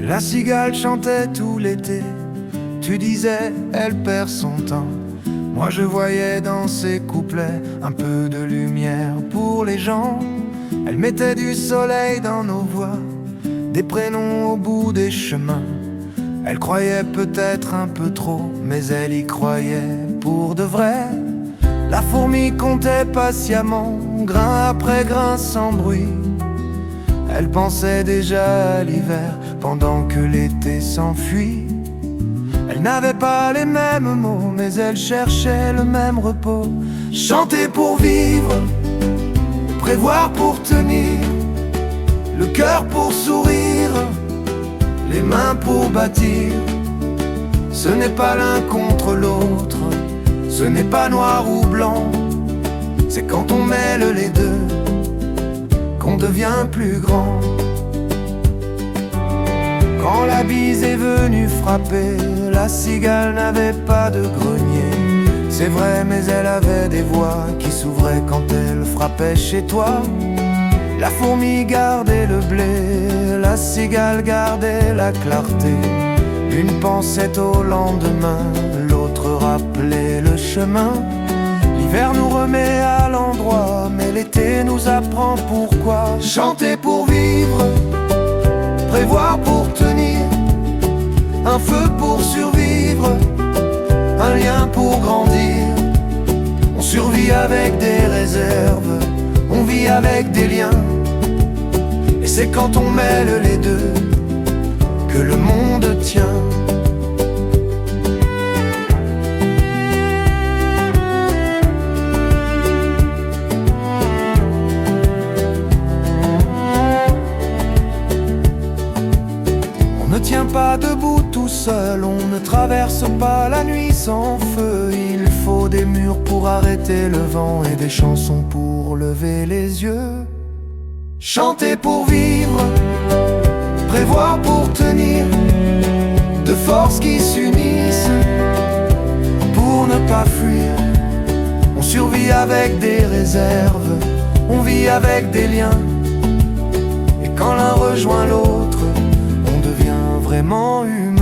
La cigale chantait tout l'été. Tu disais, elle perd son temps. Moi je voyais dans ses couplets un peu de lumière pour les gens. Elle mettait du soleil dans nos voix, des prénoms au bout des chemins. Elle croyait peut-être un peu trop, mais elle y croyait pour de vrai. La fourmi comptait patiemment, grain après grain sans bruit. Elle pensait déjà à l'hiver, pendant que l'été s'enfuit. Elle n'avait pas les mêmes mots, mais elle cherchait le même repos. Chanter pour vivre, prévoir pour tenir, le cœur pour sourire, les mains pour bâtir. Ce n'est pas l'un contre l'autre, ce n'est pas noir ou blanc. C'est quand on mêle les deux qu'on devient plus grand. Quand la bise est venue frapper, la cigale n'avait pas de grenier. C'est vrai, mais elle avait des voix qui s'ouvraient quand elle frappait chez toi. La fourmi gardait le blé, la cigale gardait la clarté. Une pensait au lendemain, l'autre rappelait le chemin. L'hiver nous remet à l'endroit, mais l'été nous apprend pourquoi. Chanter pour vivre, prévoir pour tenir, un feu pour survivre, un lien pour grandir. On survit avec des réserves, on vit avec des liens. Et c'est quand on mêle les deux que le monde tient. On ne tient pas debout tout seul, on ne traverse pas la nuit sans feu. Il faut des murs pour arrêter le vent et des chansons pour lever les yeux. Chanter pour vivre, prévoir pour tenir, deux forces qui s'unissent pour ne pas fuir. On survit avec des réserves, on vit avec des liens. Et quand l'un rejoint l'autre, on devient vraiment humain.